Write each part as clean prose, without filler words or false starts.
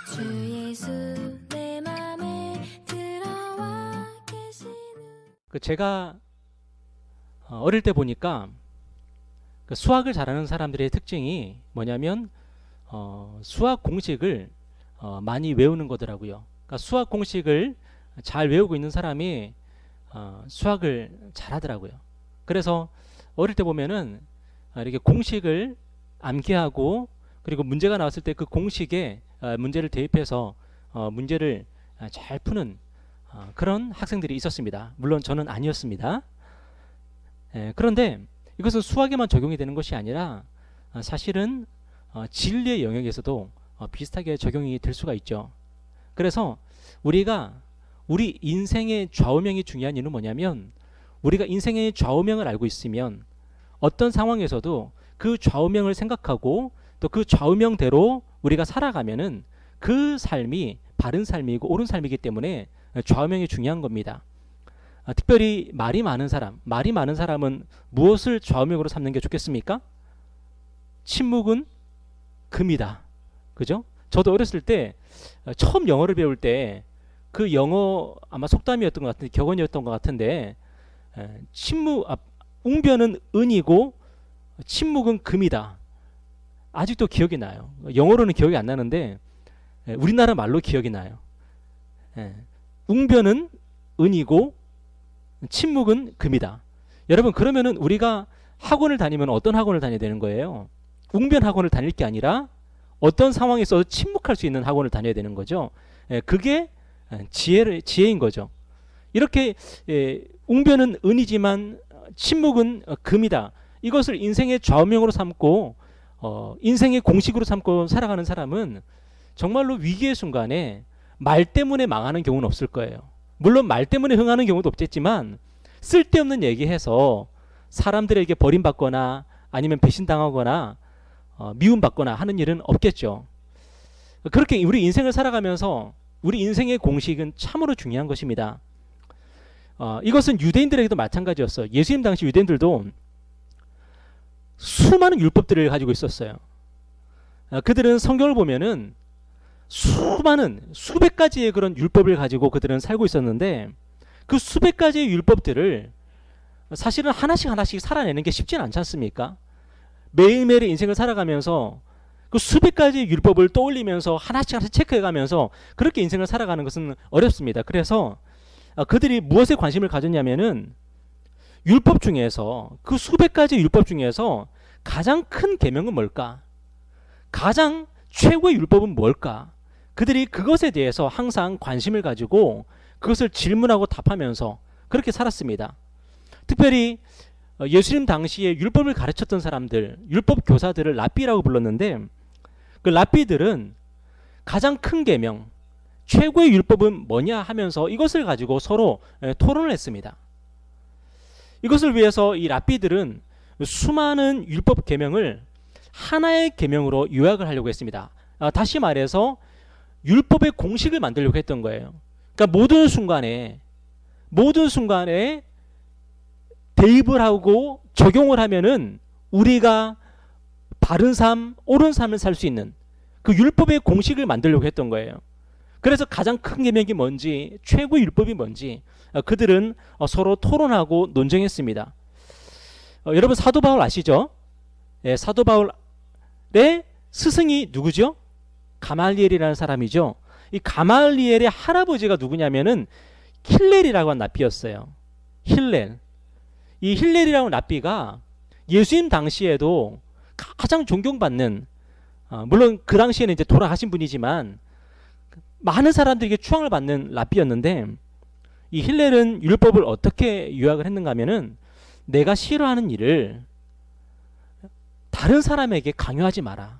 주 예수 내 맘에 들어와 계시는 제가 어릴 때 보니까 수학을 잘하는 사람들의 특징이 뭐냐면 수학 공식을 많이 외우는 거더라고요. 그러니까 수학 공식을 잘 외우고 있는 사람이 수학을 잘하더라고요. 그래서 어릴 때 보면은 이렇게 공식을 암기하고 그리고 문제가 나왔을 때 그 공식에 문제를 대입해서 문제를 잘 푸는 그런 학생들이 있었습니다. 물론 저는 아니었습니다. 그런데 이것은 수학에만 적용이 되는 것이 아니라 사실은 진리의 영역에서도 비슷하게 적용이 될 수가 있죠. 그래서 우리 인생의 좌우명이 중요한 이유는 뭐냐면 우리가 인생의 좌우명을 알고 있으면 어떤 상황에서도 그 좌우명을 생각하고 또 그 좌우명대로 우리가 살아가면은 그 삶이 바른 삶이고 옳은 삶이기 때문에 좌우명이 중요한 겁니다. 특별히 말이 많은 사람은 무엇을 좌우명으로 삼는 게 좋겠습니까? 침묵은 금이다. 그죠? 저도 어렸을 때 처음 영어를 배울 때 그 영어 아마 속담이었던 것 같은데 격언이었던 것 같은데 웅변은 은이고 침묵은 금이다. 아직도 기억이 나요. 영어로는 기억이 안 나는데 우리나라 말로 기억이 나요. 웅변은 은이고 침묵은 금이다. 여러분 그러면은 우리가 학원을 다니면 어떤 학원을 다녀야 되는 거예요? 웅변 학원을 다닐 게 아니라 어떤 상황에서 침묵할 수 있는 학원을 다녀야 되는 거죠. 그게 지혜인 거죠. 이렇게 웅변은 은이지만 침묵은 금이다. 이것을 인생의 좌우명으로 삼고 인생의 공식으로 삼고 살아가는 사람은 정말로 위기의 순간에 말 때문에 망하는 경우는 없을 거예요. 물론 말 때문에 흥하는 경우도 없겠지만 쓸데없는 얘기해서 사람들에게 버림받거나 아니면 배신당하거나 미움받거나 하는 일은 없겠죠. 그렇게 우리 인생을 살아가면서 우리 인생의 공식은 참으로 중요한 것입니다. 이것은 유대인들에게도 마찬가지였어요. 예수님 당시 유대인들도 수많은 율법들을 가지고 있었어요. 그들은 성경을 보면은 수백 가지의 그런 율법을 가지고 그들은 살고 있었는데 그 수백 가지의 율법들을 사실은 하나씩 살아내는 게 쉽지는 않지 않습니까? 매일매일의 인생을 살아가면서 그 수백 가지의 율법을 떠올리면서 하나씩 체크해가면서 그렇게 인생을 살아가는 것은 어렵습니다. 그래서 그들이 무엇에 관심을 가졌냐면은 율법 중에서 그 수백 가지 율법 중에서 가장 큰 계명은 뭘까? 가장 최고의 율법은 뭘까? 그들이 그것에 대해서 항상 관심을 가지고 그것을 질문하고 답하면서 그렇게 살았습니다. 특별히 예수님 당시에 율법을 가르쳤던 사람들, 율법 교사들을 랍비라고 불렀는데 그 랍비들은 가장 큰 계명, 최고의 율법은 뭐냐 하면서 이것을 가지고 서로 토론을 했습니다. 이것을 위해서 이 랍비들은 수많은 율법 계명을 하나의 계명으로 요약을 하려고 했습니다. 다시 말해서 율법의 공식을 만들려고 했던 거예요. 그러니까 모든 순간에 대입을 하고 적용을 하면은 우리가 바른 삶, 옳은 삶을 살 수 있는 그 율법의 공식을 만들려고 했던 거예요. 그래서 가장 큰 계명이 뭔지, 최고의 율법이 뭔지 그들은 서로 토론하고 논쟁했습니다. 여러분 사도 바울 아시죠? 사도 바울의 스승이 누구죠? 가말리엘이라는 사람이죠. 이 가말리엘의 할아버지가 누구냐면은 힐렐이라고 한 랍비였어요. 힐렐. 이 힐렐이라는 랍비가 예수님 당시에도 가장 존경받는 물론 그 당시에는 이제 돌아가신 분이지만 많은 사람들에게 추앙을 받는 랍비였는데 이 힐렐은 율법을 어떻게 요약을 했는가 하면은 내가 싫어하는 일을 다른 사람에게 강요하지 마라.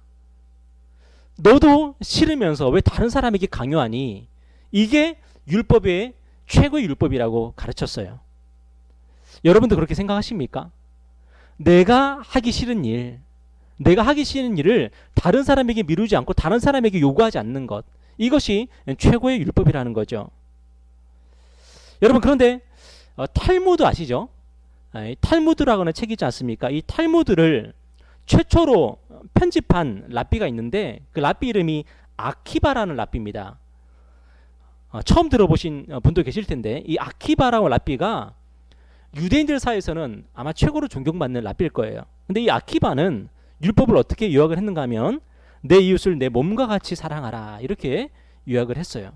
너도 싫으면서 왜 다른 사람에게 강요하니? 이게 율법의 최고의 율법이라고 가르쳤어요. 여러분도 그렇게 생각하십니까? 내가 하기 싫은 일을 다른 사람에게 미루지 않고 다른 사람에게 요구하지 않는 것, 이것이 최고의 율법이라는 거죠. 여러분 그런데 탈무드 아시죠? 탈무드라고 하는 책이 있지 않습니까? 이 탈무드를 최초로 편집한 랍비가 있는데 그 랍비 이름이 아키바라는 랍비입니다. 처음 들어보신 분도 계실 텐데 이 아키바라고 랍비가 유대인들 사이에서는 아마 최고로 존경받는 랍비일 거예요. 근데 이 아키바는 율법을 어떻게 요약을 했는가 하면 내 이웃을 내 몸과 같이 사랑하라 이렇게 요약을 했어요.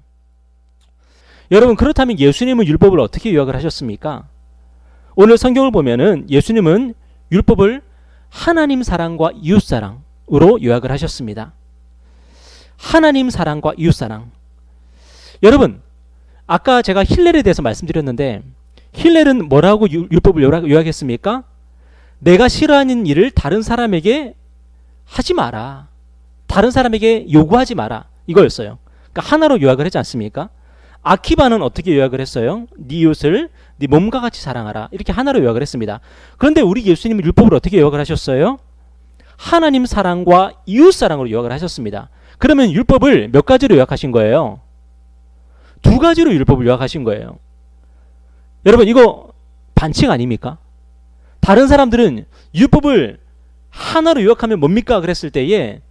여러분, 그렇다면 예수님은 율법을 어떻게 요약을 하셨습니까? 오늘 성경을 보면은 예수님은 율법을 하나님 사랑과 이웃 사랑으로 요약을 하셨습니다. 하나님 사랑과 이웃 사랑. 여러분, 아까 제가 힐렐에 대해서 말씀드렸는데 힐렐은 뭐라고 율법을 요약했습니까? 내가 싫어하는 일을 다른 사람에게 하지 마라. 다른 사람에게 요구하지 마라. 이거였어요. 그러니까 하나로 요약을 하지 않습니까? 아키바는 어떻게 요약을 했어요? 네 이웃을 네 몸과 같이 사랑하라. 이렇게 하나로 요약을 했습니다. 그런데 우리 예수님은 율법을 어떻게 요약을 하셨어요? 하나님 사랑과 이웃 사랑으로 요약을 하셨습니다. 그러면 율법을 몇 가지로 요약하신 거예요? 두 가지로 율법을 요약하신 거예요. 여러분, 이거 반칙 아닙니까? 다른 사람들은 율법을 하나로 요약하면 뭡니까? 그랬을 때에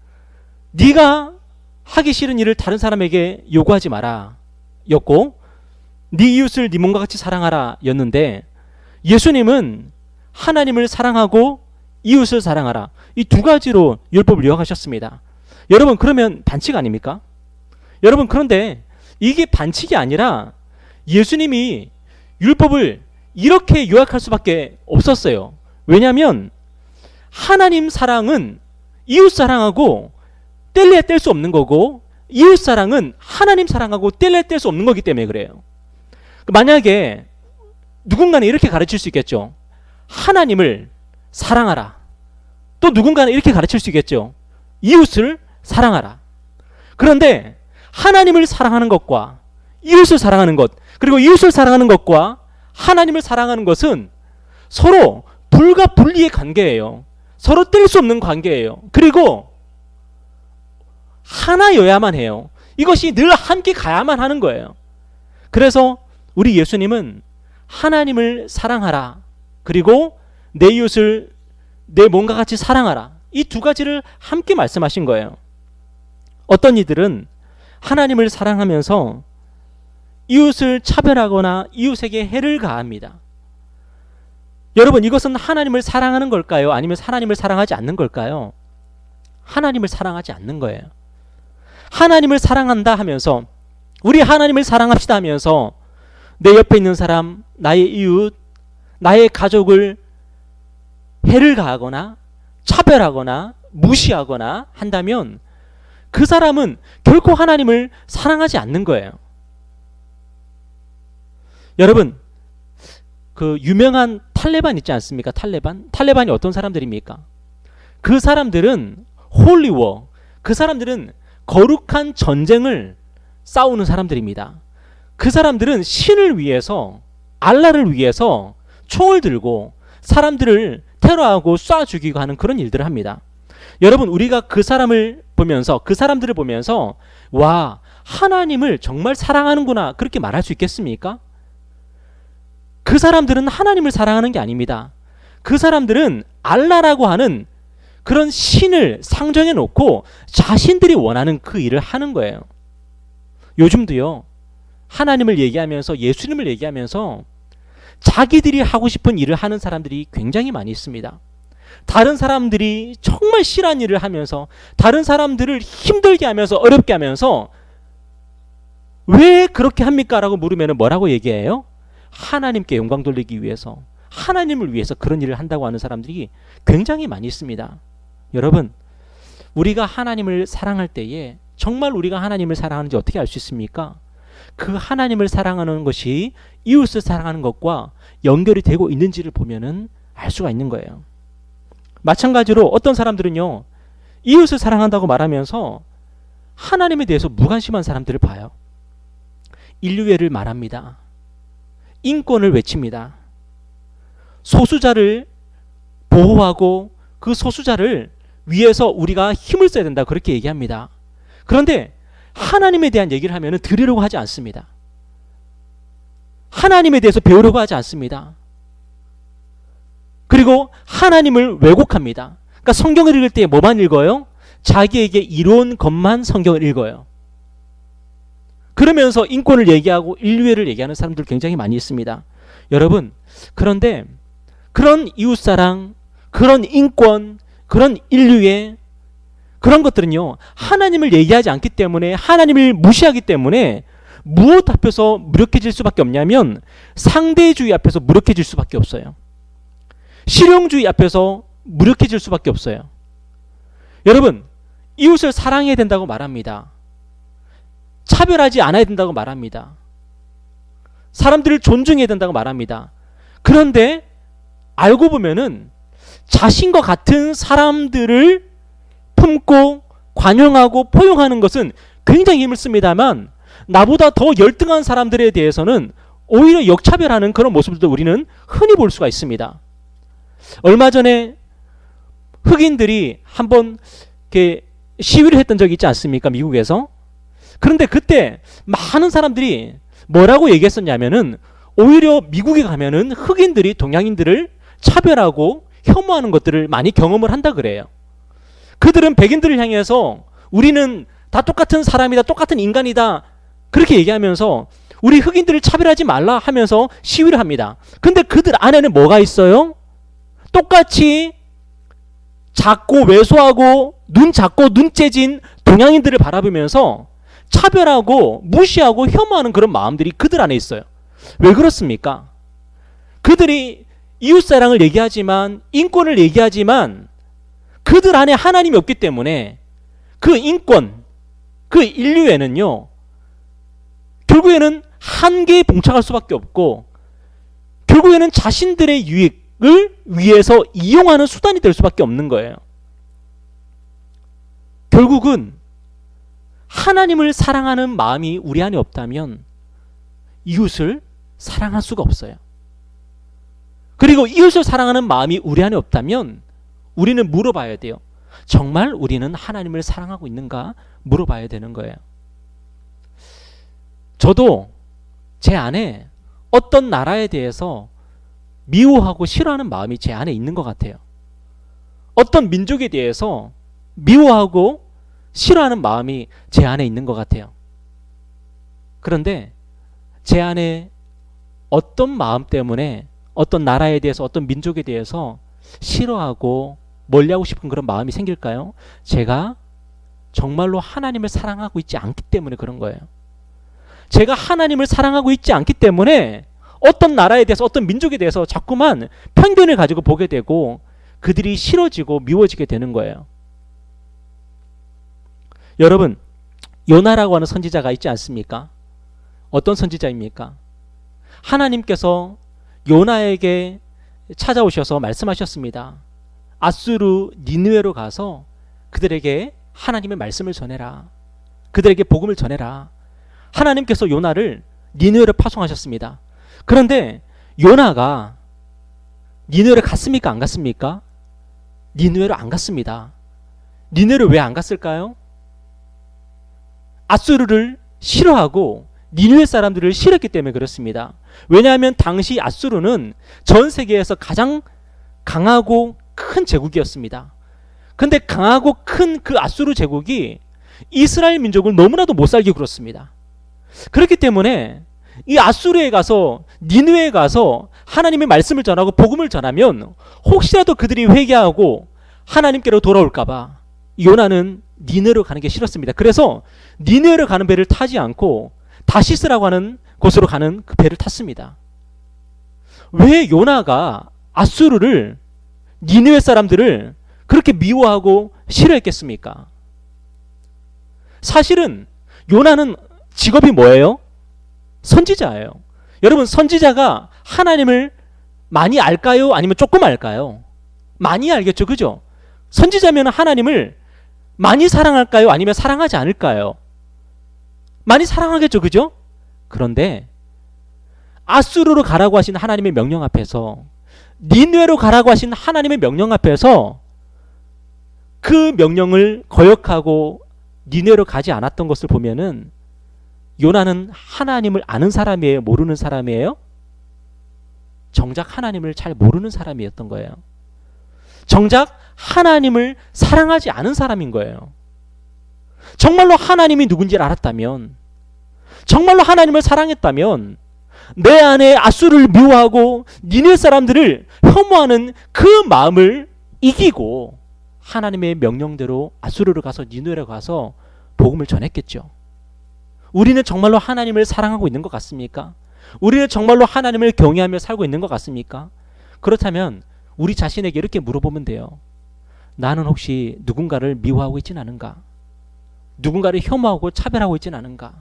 네가 하기 싫은 일을 다른 사람에게 요구하지 마라 였고, 네 이웃을 네 몸과 같이 사랑하라 였는데, 예수님은 하나님을 사랑하고 이웃을 사랑하라, 이 두 가지로 율법을 요약하셨습니다. 여러분, 그러면 반칙 아닙니까? 여러분, 그런데 이게 반칙이 아니라 예수님이 율법을 이렇게 요약할 수밖에 없었어요. 왜냐하면 하나님 사랑은 이웃 사랑하고 뗄래야 뗄 수 없는 거고, 이웃 사랑은 하나님 사랑하고 뗄래야 뗄 수 없는 거기 때문에 그래요. 만약에 누군가는 이렇게 가르칠 수 있겠죠. 하나님을 사랑하라. 또 누군가는 이렇게 가르칠 수 있겠죠. 이웃을 사랑하라. 그런데 하나님을 사랑하는 것과 이웃을 사랑하는 것, 그리고 이웃을 사랑하는 것과 하나님을 사랑하는 것은 서로 불가분리의 관계예요. 서로 뗄 수 없는 관계예요. 그리고 하나여야만 해요. 이것이 늘 함께 가야만 하는 거예요. 그래서 우리 예수님은 하나님을 사랑하라, 그리고 내 이웃을 내 몸과 같이 사랑하라, 이 두 가지를 함께 말씀하신 거예요. 어떤 이들은 하나님을 사랑하면서 이웃을 차별하거나 이웃에게 해를 가합니다. 여러분, 이것은 하나님을 사랑하는 걸까요? 아니면 하나님을 사랑하지 않는 걸까요? 하나님을 사랑하지 않는 거예요. 하나님을 사랑한다 하면서, 우리 하나님을 사랑합시다 하면서 내 옆에 있는 사람, 나의 이웃, 나의 가족을 해를 가하거나 차별하거나 무시하거나 한다면 그 사람은 결코 하나님을 사랑하지 않는 거예요. 여러분, 그 유명한 탈레반 있지 않습니까? 탈레반이 어떤 사람들입니까? 그 사람들은 홀리워, 그 사람들은 거룩한 전쟁을 싸우는 사람들입니다. 그 사람들은 신을 위해서, 알라를 위해서 총을 들고 사람들을 테러하고 쏴 죽이고 하는 그런 일들을 합니다. 여러분, 우리가 그 사람들을 보면서 와, 하나님을 정말 사랑하는구나, 그렇게 말할 수 있겠습니까? 그 사람들은 하나님을 사랑하는 게 아닙니다. 그 사람들은 알라라고 하는 그런 신을 상정해 놓고 자신들이 원하는 그 일을 하는 거예요. 요즘도요, 하나님을 얘기하면서, 예수님을 얘기하면서 자기들이 하고 싶은 일을 하는 사람들이 굉장히 많이 있습니다. 다른 사람들이 정말 싫어하는 일을 하면서, 다른 사람들을 힘들게 하면서, 어렵게 하면서 왜 그렇게 합니까? 라고 물으면 뭐라고 얘기해요? 하나님께 영광 돌리기 위해서, 하나님을 위해서 그런 일을 한다고 하는 사람들이 굉장히 많이 있습니다. 여러분, 우리가 하나님을 사랑할 때에 정말 우리가 하나님을 사랑하는지 어떻게 알 수 있습니까? 그 하나님을 사랑하는 것이 이웃을 사랑하는 것과 연결이 되고 있는지를 보면은 알 수가 있는 거예요. 마찬가지로 어떤 사람들은요, 이웃을 사랑한다고 말하면서 하나님에 대해서 무관심한 사람들을 봐요. 인류애를 말합니다. 인권을 외칩니다. 소수자를 보호하고 그 소수자를 위해서 우리가 힘을 써야 된다, 그렇게 얘기합니다. 그런데 하나님에 대한 얘기를 하면 들으려고 하지 않습니다. 하나님에 대해서 배우려고 하지 않습니다. 그리고 하나님을 왜곡합니다. 그러니까 성경을 읽을 때 뭐만 읽어요? 자기에게 이로운 것만 성경을 읽어요. 그러면서 인권을 얘기하고 인류애를 얘기하는 사람들 굉장히 많이 있습니다. 여러분, 그런데 그런 이웃사랑, 그런 인권, 그런 인류애, 그런 것들은요, 하나님을 얘기하지 않기 때문에, 하나님을 무시하기 때문에 무엇 앞에서 무력해질 수밖에 없냐면 상대주의 앞에서 무력해질 수밖에 없어요. 실용주의 앞에서 무력해질 수밖에 없어요. 여러분, 이웃을 사랑해야 된다고 말합니다. 차별하지 않아야 된다고 말합니다. 사람들을 존중해야 된다고 말합니다. 그런데 알고 보면은 자신과 같은 사람들을 품고 관용하고 포용하는 것은 굉장히 힘을 씁니다만, 나보다 더 열등한 사람들에 대해서는 오히려 역차별하는 그런 모습들도 우리는 흔히 볼 수가 있습니다. 얼마 전에 흑인들이 한번 이렇게 시위를 했던 적이 있지 않습니까? 미국에서. 그런데 그때 많은 사람들이 뭐라고 얘기했었냐면은, 오히려 미국에 가면은 흑인들이 동양인들을 차별하고 혐오하는 것들을 많이 경험을 한다 그래요. 그들은 백인들을 향해서 우리는 다 똑같은 사람이다, 똑같은 인간이다, 그렇게 얘기하면서 우리 흑인들을 차별하지 말라 하면서 시위를 합니다. 근데 그들 안에는 뭐가 있어요? 똑같이 작고 왜소하고 눈 작고 눈 째진 동양인들을 바라보면서 차별하고 무시하고 혐오하는 그런 마음들이 그들 안에 있어요. 왜 그렇습니까? 그들이 이웃사랑을 얘기하지만, 인권을 얘기하지만 그들 안에 하나님이 없기 때문에 그 인권, 그 인류에는요, 결국에는 한계에 봉착할 수밖에 없고, 결국에는 자신들의 유익을 위해서 이용하는 수단이 될 수밖에 없는 거예요. 결국은 하나님을 사랑하는 마음이 우리 안에 없다면 이웃을 사랑할 수가 없어요. 그리고 이웃을 사랑하는 마음이 우리 안에 없다면 우리는 물어봐야 돼요. 정말 우리는 하나님을 사랑하고 있는가? 물어봐야 되는 거예요. 저도 제 안에 어떤 나라에 대해서 미워하고 싫어하는 마음이 제 안에 있는 것 같아요. 어떤 민족에 대해서 미워하고 싫어하는 마음이 제 안에 있는 것 같아요. 그런데 제 안에 어떤 마음 때문에 어떤 나라에 대해서, 어떤 민족에 대해서 싫어하고 멀리하고 싶은 그런 마음이 생길까요? 제가 정말로 하나님을 사랑하고 있지 않기 때문에 그런 거예요. 제가 하나님을 사랑하고 있지 않기 때문에 어떤 나라에 대해서, 어떤 민족에 대해서 자꾸만 편견을 가지고 보게 되고 그들이 싫어지고 미워지게 되는 거예요. 여러분, 요나라고 하는 선지자가 있지 않습니까? 어떤 선지자입니까? 하나님께서 요나에게 찾아오셔서 말씀하셨습니다. 아수르 니느웨로 가서 그들에게 하나님의 말씀을 전해라. 그들에게 복음을 전해라. 하나님께서 요나를 니느웨로 파송하셨습니다. 그런데 요나가 니느웨로 갔습니까? 안 갔습니까? 니느웨로 안 갔습니다. 니느웨로 왜 안 갔을까요? 아수르를 싫어하고 니느웨 사람들을 싫었기 때문에 그렇습니다. 왜냐하면 당시 아수르는 전 세계에서 가장 강하고 큰 제국이었습니다. 근데 강하고 큰 그 아수르 제국이 이스라엘 민족을 너무나도 못 살게 굴었습니다. 그렇기 때문에 이 아수르에 가서, 니느웨에 가서 하나님의 말씀을 전하고 복음을 전하면 혹시라도 그들이 회개하고 하나님께로 돌아올까봐 요나는 니느웨로 가는 게 싫었습니다. 그래서 니느웨로 가는 배를 타지 않고 다시스라고 하는 곳으로 가는 그 배를 탔습니다. 왜 요나가 아수르를, 니느웨 사람들을 그렇게 미워하고 싫어했겠습니까? 사실은 요나는 직업이 뭐예요? 선지자예요. 여러분, 선지자가 하나님을 많이 알까요? 아니면 조금 알까요? 많이 알겠죠, 그죠? 선지자면 하나님을 많이 사랑할까요? 아니면 사랑하지 않을까요? 많이 사랑하겠죠, 그죠? 그런데 아수르로 가라고 하신 하나님의 명령 앞에서, 니느웨로 가라고 하신 하나님의 명령 앞에서 그 명령을 거역하고 니느웨로 가지 않았던 것을 보면은 요나는 하나님을 아는 사람이에요? 모르는 사람이에요? 정작 하나님을 잘 모르는 사람이었던 거예요. 정작 하나님을 사랑하지 않은 사람인 거예요. 정말로 하나님이 누군지를 알았다면, 정말로 하나님을 사랑했다면 내 안에 아수를 미워하고 니네 사람들을 혐오하는 그 마음을 이기고 하나님의 명령대로 아수르로 가서 니누에 가서 복음을 전했겠죠. 우리는 정말로 하나님을 사랑하고 있는 것 같습니까? 우리는 정말로 하나님을 경외하며 살고 있는 것 같습니까? 그렇다면 우리 자신에게 이렇게 물어보면 돼요. 나는 혹시 누군가를 미워하고 있진 않은가? 누군가를 혐오하고 차별하고 있진 않은가?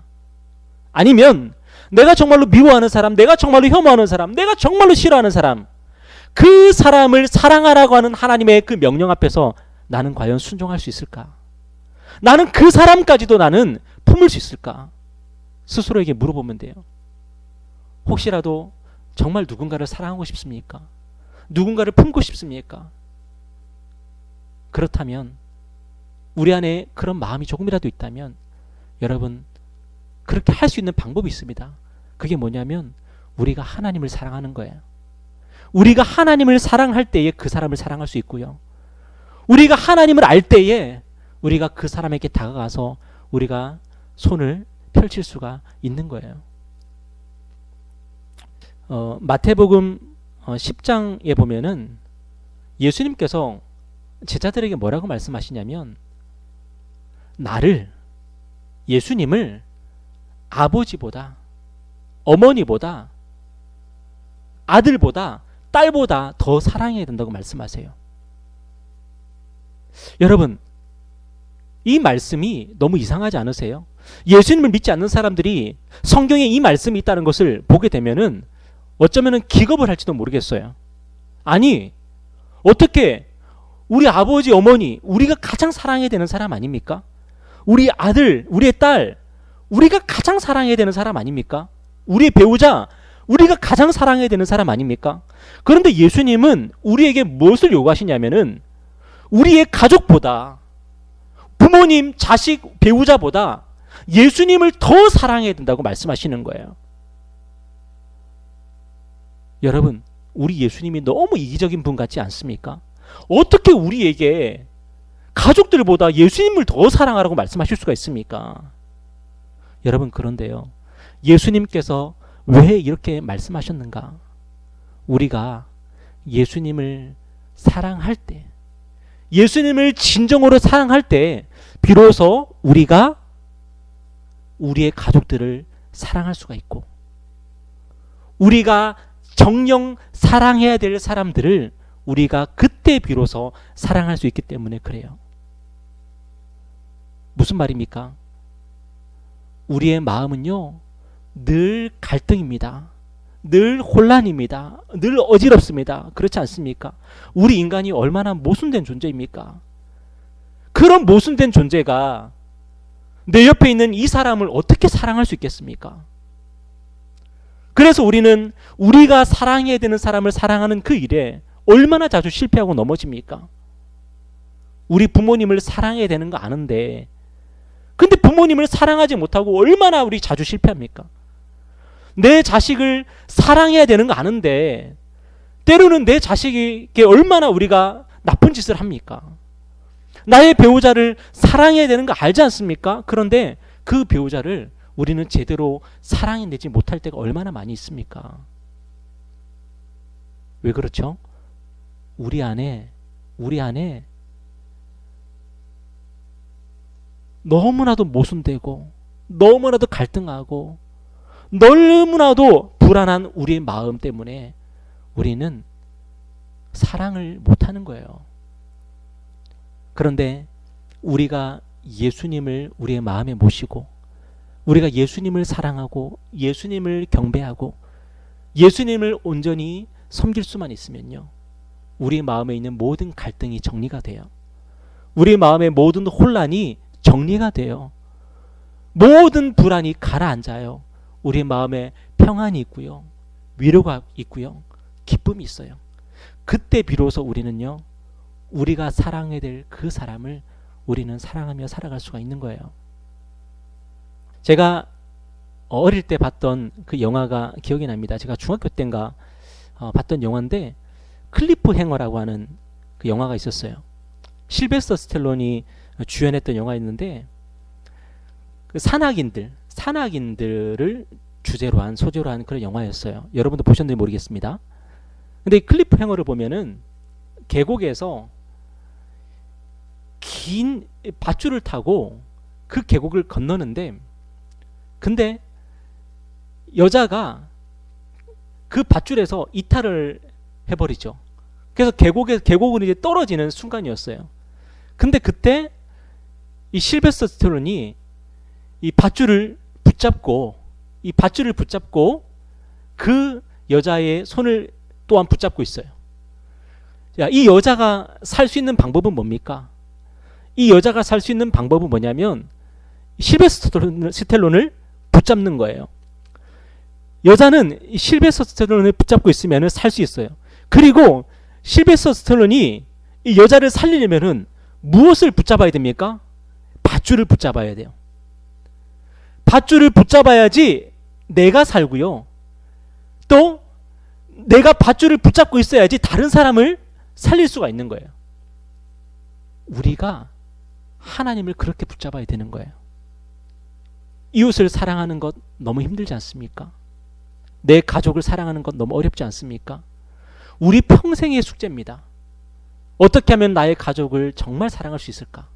아니면 내가 정말로 미워하는 사람, 내가 정말로 혐오하는 사람, 내가 정말로 싫어하는 사람, 그 사람을 사랑하라고 하는 하나님의 그 명령 앞에서 나는 과연 순종할 수 있을까? 나는 그 사람까지도 나는 품을 수 있을까? 스스로에게 물어보면 돼요. 혹시라도 정말 누군가를 사랑하고 싶습니까? 누군가를 품고 싶습니까? 그렇다면 우리 안에 그런 마음이 조금이라도 있다면 여러분 그렇게 할 수 있는 방법이 있습니다. 그게 뭐냐면 우리가 하나님을 사랑하는 거예요. 우리가 하나님을 사랑할 때에 그 사람을 사랑할 수 있고요. 우리가 하나님을 알 때에 우리가 그 사람에게 다가가서 우리가 손을 펼칠 수가 있는 거예요. 마태복음 10장에 보면은 예수님께서 제자들에게 뭐라고 말씀하시냐면 나를, 예수님을 아버지보다, 어머니보다, 아들보다, 딸보다 더 사랑해야 된다고 말씀하세요. 여러분, 이 말씀이 너무 이상하지 않으세요? 예수님을 믿지 않는 사람들이 성경에 이 말씀이 있다는 것을 보게 되면은 어쩌면은 기겁을 할지도 모르겠어요. 아니, 어떻게 우리 아버지, 어머니, 우리가 가장 사랑해야 되는 사람 아닙니까? 우리 아들, 우리의 딸, 우리가 가장 사랑해야 되는 사람 아닙니까? 우리의 배우자, 우리가 가장 사랑해야 되는 사람 아닙니까? 그런데 예수님은 우리에게 무엇을 요구하시냐면은 우리의 가족보다, 부모님, 자식, 배우자보다 예수님을 더 사랑해야 된다고 말씀하시는 거예요. 여러분, 우리 예수님이 너무 이기적인 분 같지 않습니까? 어떻게 우리에게 가족들보다 예수님을 더 사랑하라고 말씀하실 수가 있습니까? 여러분, 그런데요, 예수님께서 왜 이렇게 말씀하셨는가? 우리가 예수님을 사랑할 때, 예수님을 진정으로 사랑할 때 비로소 우리가 우리의 가족들을 사랑할 수가 있고, 우리가 정녕 사랑해야 될 사람들을 우리가 그때 비로소 사랑할 수 있기 때문에 그래요. 무슨 말입니까? 우리의 마음은요, 늘 갈등입니다. 늘 혼란입니다. 늘 어지럽습니다. 그렇지 않습니까? 우리 인간이 얼마나 모순된 존재입니까? 그런 모순된 존재가 내 옆에 있는 이 사람을 어떻게 사랑할 수 있겠습니까? 그래서 우리는 우리가 사랑해야 되는 사람을 사랑하는 그 일에 얼마나 자주 실패하고 넘어집니까? 우리 부모님을 사랑해야 되는 거 아는데, 근데 부모님을 사랑하지 못하고 얼마나 우리 자주 실패합니까? 내 자식을 사랑해야 되는 거 아는데 때로는 내 자식에게 얼마나 우리가 나쁜 짓을 합니까? 나의 배우자를 사랑해야 되는 거 알지 않습니까? 그런데 그 배우자를 우리는 제대로 사랑해내지 못할 때가 얼마나 많이 있습니까? 왜 그렇죠? 우리 안에 너무나도 모순되고 너무나도 갈등하고 너무나도 불안한 우리의 마음 때문에 우리는 사랑을 못하는 거예요. 그런데 우리가 예수님을 우리의 마음에 모시고 우리가 예수님을 사랑하고 예수님을 경배하고 예수님을 온전히 섬길 수만 있으면요, 우리 마음에 있는 모든 갈등이 정리가 돼요. 우리 마음의 모든 혼란이 정리가 돼요. 모든 불안이 가라앉아요. 우리 마음에 평안이 있고요, 위로가 있고요, 기쁨이 있어요. 그때 비로소 우리는요, 우리가 사랑해야 될 그 사람을 우리는 사랑하며 살아갈 수가 있는 거예요. 제가 어릴 때 봤던 그 영화가 기억이 납니다. 제가 중학교 때인가 봤던 영화인데 클리프 행어라고 하는 그 영화가 있었어요. 실베스터 스텔론이 주연했던 영화였는데 그 산악인들을 주제로 한 소재로 한 그런 영화였어요. 여러분도 보셨는지 모르겠습니다. 근데 클리프 행어를 보면은 계곡에서 긴 밧줄을 타고 그 계곡을 건너는데 근데 여자가 그 밧줄에서 이탈을 해버리죠. 그래서 계곡은 이제 떨어지는 순간이었어요. 근데 그때 이 실베스터 스텔론이 이 밧줄을 붙잡고 그 여자의 손을 또한 붙잡고 있어요. 자, 이 여자가 살 수 있는 방법은 뭡니까? 이 여자가 살 수 있는 방법은 뭐냐면 실베스터 스텔론을 붙잡는 거예요. 여자는 실베스터 스텔론을 붙잡고 있으면 살 수 있어요. 그리고 실베스터 스텔론이 이 여자를 살리려면은 무엇을 붙잡아야 됩니까? 밧줄을 붙잡아야 돼요. 밧줄을 붙잡아야지 내가 살고요. 또 내가 밧줄을 붙잡고 있어야지 다른 사람을 살릴 수가 있는 거예요. 우리가 하나님을 그렇게 붙잡아야 되는 거예요. 이웃을 사랑하는 것 너무 힘들지 않습니까? 내 가족을 사랑하는 것 너무 어렵지 않습니까? 우리 평생의 숙제입니다. 어떻게 하면 나의 가족을 정말 사랑할 수 있을까?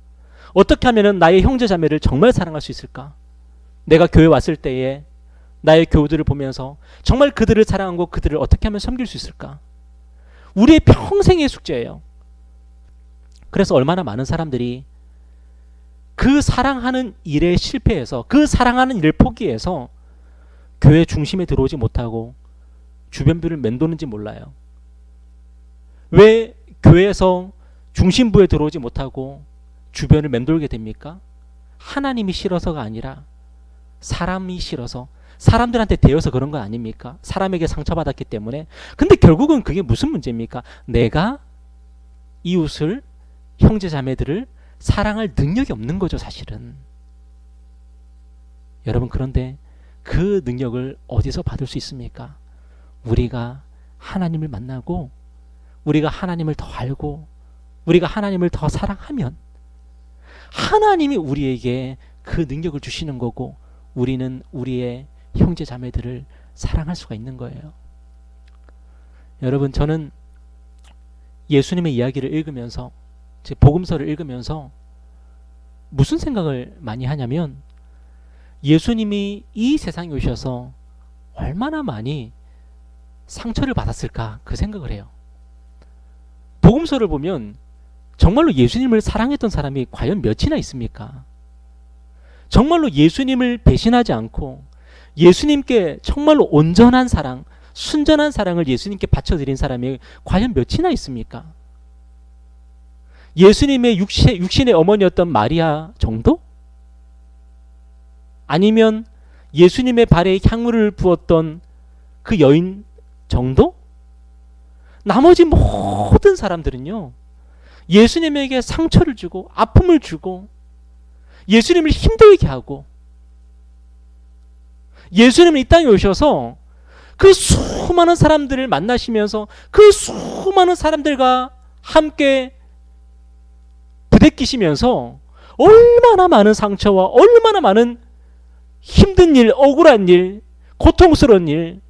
어떻게 하면 나의 형제 자매를 정말 사랑할 수 있을까? 내가 교회 왔을 때에 나의 교우들을 보면서 정말 그들을 사랑하고 그들을 어떻게 하면 섬길 수 있을까? 우리의 평생의 숙제예요. 그래서 얼마나 많은 사람들이 그 사랑하는 일에 실패해서 그 사랑하는 일을 포기해서 교회 중심에 들어오지 못하고 주변부를 맴도는지 몰라요. 왜 교회에서 중심부에 들어오지 못하고 주변을 맴돌게 됩니까? 하나님이 싫어서가 아니라 사람이 싫어서 사람들한테 대여서 그런 거 아닙니까? 사람에게 상처받았기 때문에. 근데 결국은 그게 무슨 문제입니까? 내가 이웃을 형제 자매들을 사랑할 능력이 없는 거죠, 사실은. 여러분, 그런데 그 능력을 어디서 받을 수 있습니까? 우리가 하나님을 만나고 우리가 하나님을 더 알고 우리가 하나님을 더 사랑하면 하나님이 우리에게 그 능력을 주시는 거고 우리는 우리의 형제 자매들을 사랑할 수가 있는 거예요. 여러분, 저는 예수님의 이야기를 읽으면서 제 복음서를 읽으면서 무슨 생각을 많이 하냐면 예수님이 이 세상에 오셔서 얼마나 많이 상처를 받았을까 그 생각을 해요. 복음서를 보면 정말로 예수님을 사랑했던 사람이 과연 몇이나 있습니까? 정말로 예수님을 배신하지 않고 예수님께 정말로 온전한 사랑, 순전한 사랑을 예수님께 바쳐드린 사람이 과연 몇이나 있습니까? 예수님의 육신의 어머니였던 마리아 정도? 아니면 예수님의 발에 향유를 부었던 그 여인 정도? 나머지 모든 사람들은요, 예수님에게 상처를 주고 아픔을 주고 예수님을 힘들게 하고 예수님은 이 땅에 오셔서 그 수많은 사람들을 만나시면서 그 수많은 사람들과 함께 부대끼시면서 얼마나 많은 상처와 얼마나 많은 힘든 일, 억울한 일, 고통스러운 일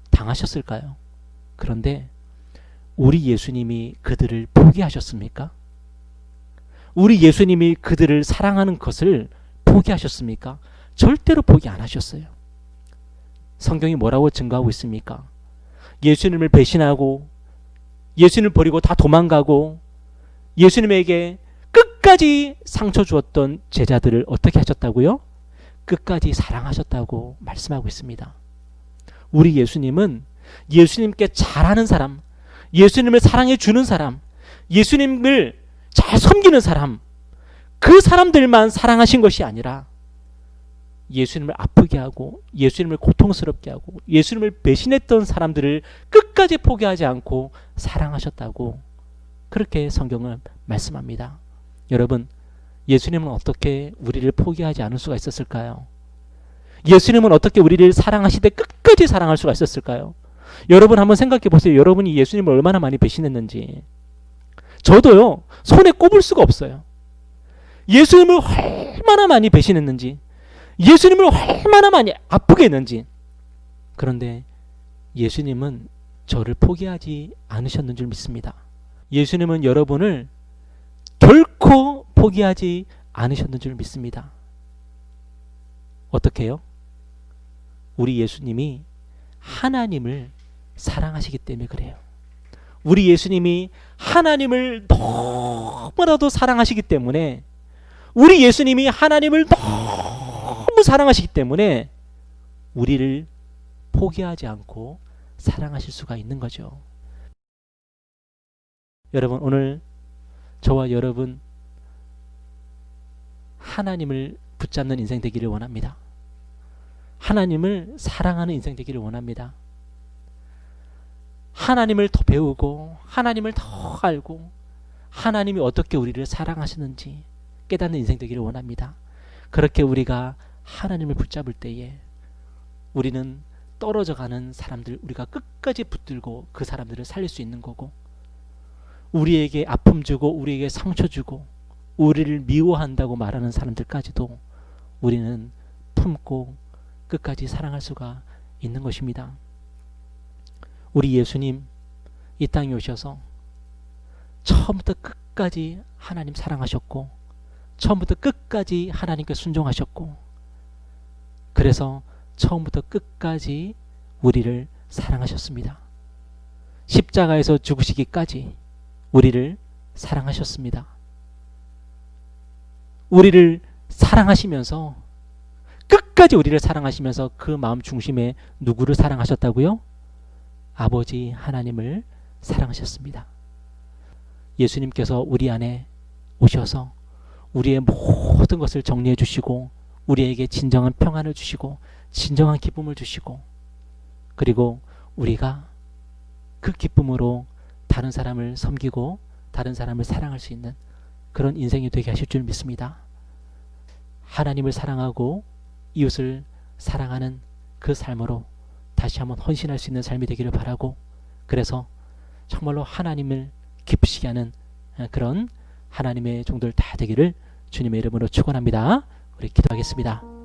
당하셨을까요? 그런데 우리 예수님이 그들을 포기하셨습니까? 우리 예수님이 그들을 사랑하는 것을 포기하셨습니까? 절대로 포기 안 하셨어요. 성경이 뭐라고 증거하고 있습니까? 예수님을 배신하고 예수님을 버리고 다 도망가고 예수님에게 끝까지 상처 주었던 제자들을 어떻게 하셨다고요? 끝까지 사랑하셨다고 말씀하고 있습니다. 우리 예수님은 예수님께 잘하는 사람, 예수님을 사랑해 주는 사람, 예수님을 잘 섬기는 사람, 그 사람들만 사랑하신 것이 아니라 예수님을 아프게 하고 예수님을 고통스럽게 하고 예수님을 배신했던 사람들을 끝까지 포기하지 않고 사랑하셨다고 그렇게 성경은 말씀합니다. 여러분, 예수님은 어떻게 우리를 포기하지 않을 수가 있었을까요? 예수님은 어떻게 우리를 사랑하시되 끝까지 사랑할 수가 있었을까요? 여러분 한번 생각해 보세요. 여러분이 예수님을 얼마나 많이 배신했는지. 저도요, 손에 꼽을 수가 없어요. 예수님을 얼마나 많이 배신했는지, 예수님을 얼마나 많이 아프게 했는지. 그런데 예수님은 저를 포기하지 않으셨는 줄 믿습니다. 예수님은 여러분을 결코 포기하지 않으셨는 줄 믿습니다. 어떻게 해요? 우리 예수님이 하나님을 사랑하시기 때문에 그래요. 우리 예수님이 하나님을 너무나도 사랑하시기 때문에, 우리 예수님이 하나님을 너무 사랑하시기 때문에 우리를 포기하지 않고 사랑하실 수가 있는 거죠. 여러분, 오늘 저와 여러분 하나님을 붙잡는 인생 되기를 원합니다. 하나님을 사랑하는 인생 되기를 원합니다. 하나님을 더 배우고 하나님을 더 알고 하나님이 어떻게 우리를 사랑하시는지 깨닫는 인생 되기를 원합니다. 그렇게 우리가 하나님을 붙잡을 때에 우리는 떨어져가는 사람들, 우리가 끝까지 붙들고 그 사람들을 살릴 수 있는 거고, 우리에게 아픔 주고 우리에게 상처 주고 우리를 미워한다고 말하는 사람들까지도 우리는 품고 끝까지 사랑할 수가 있는 것입니다. 우리 예수님 이 땅에 오셔서 처음부터 끝까지 하나님 사랑하셨고, 처음부터 끝까지 하나님께 순종하셨고, 그래서 처음부터 끝까지 우리를 사랑하셨습니다. 십자가에서 죽으시기까지 우리를 사랑하셨습니다. 우리를 사랑하시면서, 끝까지 우리를 사랑하시면서 그 마음 중심에 누구를 사랑하셨다고요? 아버지 하나님을 사랑하셨습니다. 예수님께서 우리 안에 오셔서 우리의 모든 것을 정리해 주시고 우리에게 진정한 평안을 주시고 진정한 기쁨을 주시고, 그리고 우리가 그 기쁨으로 다른 사람을 섬기고 다른 사람을 사랑할 수 있는 그런 인생이 되게 하실 줄 믿습니다. 하나님을 사랑하고 이웃을 사랑하는 그 삶으로 다시 한번 헌신할 수 있는 삶이 되기를 바라고, 그래서 정말로 하나님을 기쁘시게 하는 그런 하나님의 종들 다 되기를 주님의 이름으로 축원합니다. 우리 기도하겠습니다.